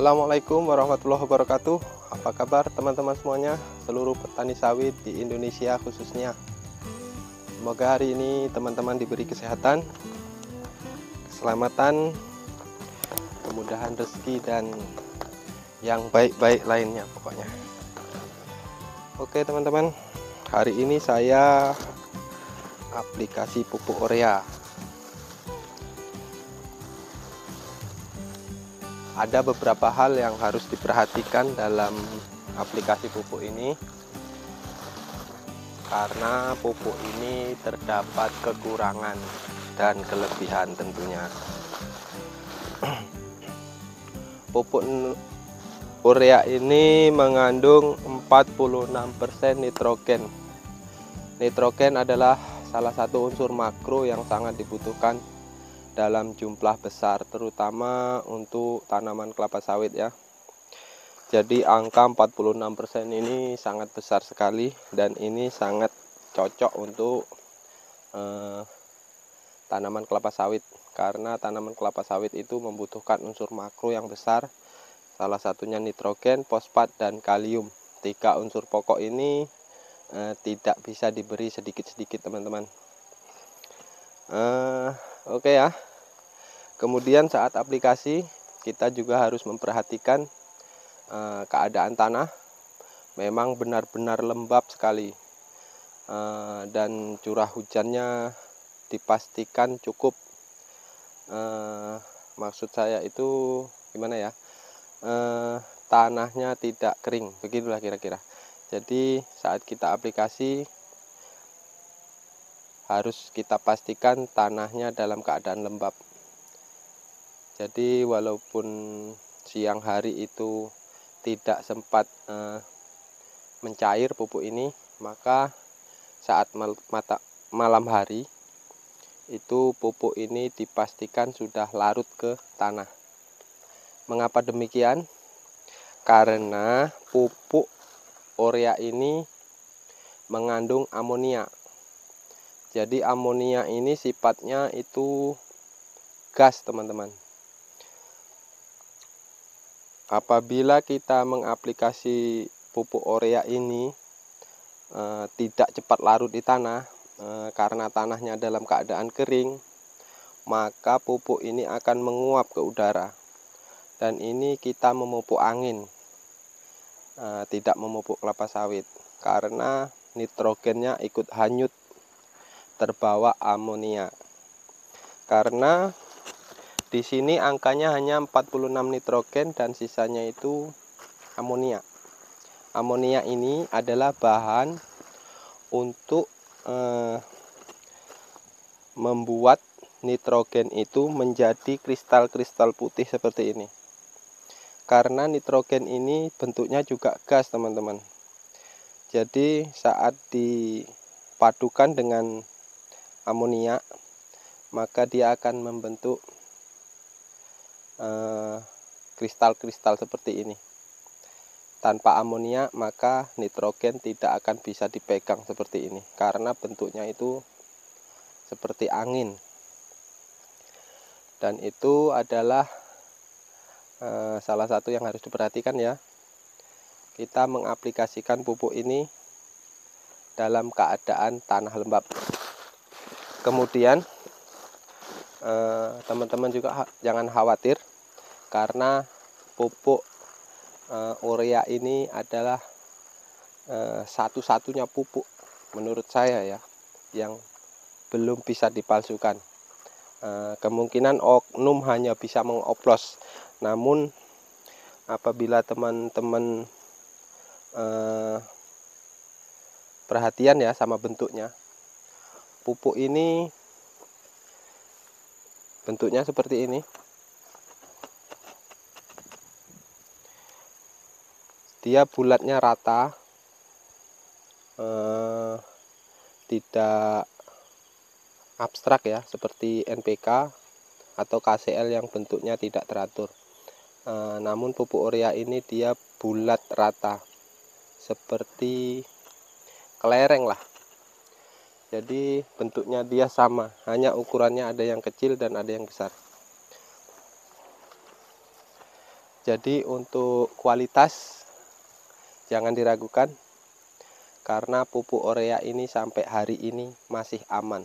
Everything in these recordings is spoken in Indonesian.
Assalamualaikum warahmatullahi wabarakatuh. Apa kabar teman-teman semuanya, seluruh petani sawit di Indonesia khususnya. Semoga hari ini teman-teman diberi kesehatan, keselamatan, kemudahan rezeki, dan yang baik-baik lainnya pokoknya. Oke teman-teman, hari ini saya aplikasi pupuk urea. Ada beberapa hal yang harus diperhatikan dalam aplikasi pupuk ini, karena pupuk ini terdapat kekurangan dan kelebihan tentunya. Pupuk urea ini mengandung 46% nitrogen. Nitrogen adalah salah satu unsur makro yang sangat dibutuhkan dalam jumlah besar, terutama untuk tanaman kelapa sawit ya. Jadi angka 46% ini sangat besar sekali, dan ini sangat cocok untuk tanaman kelapa sawit, karena tanaman kelapa sawit itu membutuhkan unsur makro yang besar, salah satunya nitrogen, fosfat, dan kalium. 3 unsur pokok ini tidak bisa diberi sedikit-sedikit teman-teman. Oke ya. Kemudian saat aplikasi kita juga harus memperhatikan keadaan tanah. Memang benar-benar lembab sekali, dan curah hujannya dipastikan cukup. Maksud saya itu gimana ya, tanahnya tidak kering, begitulah kira-kira. Jadi saat kita aplikasi harus kita pastikan tanahnya dalam keadaan lembab. Jadi walaupun siang hari itu tidak sempat mencair pupuk ini, maka saat malam hari itu pupuk ini dipastikan sudah larut ke tanah. Mengapa demikian? Karena pupuk urea ini mengandung amonia. Jadi amonia ini sifatnya itu gas teman-teman. Apabila kita mengaplikasi pupuk urea ini tidak cepat larut di tanah, karena tanahnya dalam keadaan kering, maka pupuk ini akan menguap ke udara, dan ini kita memupuk angin, tidak memupuk kelapa sawit, karena nitrogennya ikut hanyut terbawa amonia. Karena di sini angkanya hanya 46 nitrogen dan sisanya itu amonia. Amonia ini adalah bahan untuk membuat nitrogen itu menjadi kristal-kristal putih seperti ini. Karena nitrogen ini bentuknya juga gas teman-teman. Jadi saat dipadukan dengan amonia, maka dia akan membentuk kristal-kristal seperti ini. Tanpa amonia maka nitrogen tidak akan bisa dipegang seperti ini, karena bentuknya itu seperti angin. Dan itu adalah salah satu yang harus diperhatikan ya. Kita mengaplikasikan pupuk ini dalam keadaan tanah lembab. Kemudian teman-teman juga jangan khawatir, karena pupuk urea ini adalah satu-satunya pupuk menurut saya ya yang belum bisa dipalsukan. Kemungkinan oknum hanya bisa mengoplos, namun apabila teman-teman perhatian ya sama bentuknya, pupuk ini bentuknya seperti ini. Dia bulatnya rata, tidak abstrak ya, seperti NPK atau KCL yang bentuknya tidak teratur. Namun pupuk urea ini dia bulat rata, seperti kelereng lah. Jadi bentuknya dia sama, hanya ukurannya ada yang kecil dan ada yang besar. Jadi untuk kualitas jangan diragukan, karena pupuk urea ini sampai hari ini masih aman.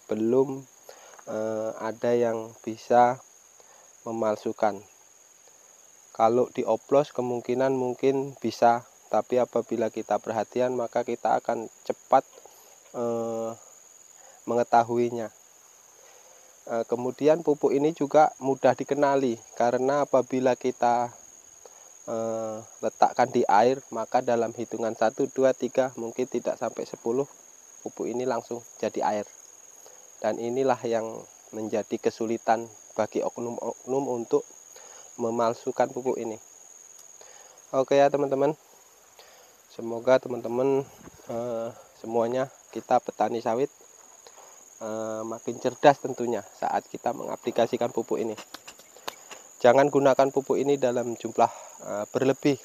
Belum ada yang bisa memalsukan. Kalau dioplos kemungkinan mungkin bisa, tapi apabila kita perhatian maka kita akan cepat mengetahuinya. Kemudian pupuk ini juga mudah dikenali, karena apabila kita letakkan di air, maka dalam hitungan 1, 2, 3, mungkin tidak sampai 10, pupuk ini langsung jadi air. Dan inilah yang menjadi kesulitan bagi oknum-oknum untuk memalsukan pupuk ini. Oke ya teman-teman, semoga teman-teman semuanya, kita petani sawit makin cerdas tentunya saat kita mengaplikasikan pupuk ini. Jangan gunakan pupuk ini dalam jumlah berlebih,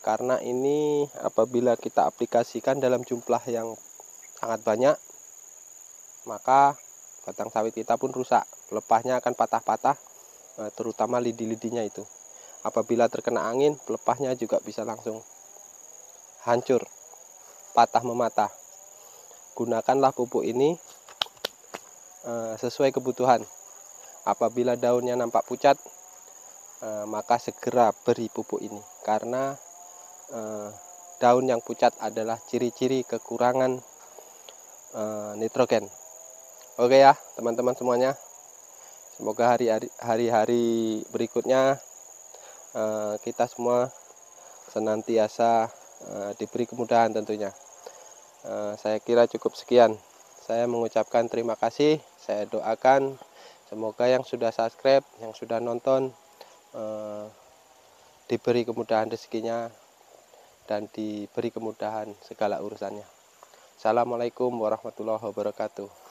karena ini apabila kita aplikasikan dalam jumlah yang sangat banyak, maka batang sawit kita pun rusak, pelepahnya akan patah-patah, terutama lidi-lidinya itu. Apabila terkena angin, pelepahnya juga bisa langsung hancur, patah memata. Gunakanlah pupuk ini sesuai kebutuhan. Apabila daunnya nampak pucat, maka segera beri pupuk ini, karena daun yang pucat adalah ciri-ciri kekurangan nitrogen. Oke ya teman-teman semuanya, semoga hari-hari berikutnya kita semua senantiasa diberi kemudahan tentunya. Saya kira cukup sekian. Saya mengucapkan terima kasih. Saya doakan semoga yang sudah subscribe, yang sudah nonton, diberi kemudahan rezekinya dan diberi kemudahan segala urusannya. Assalamualaikum warahmatullahi wabarakatuh.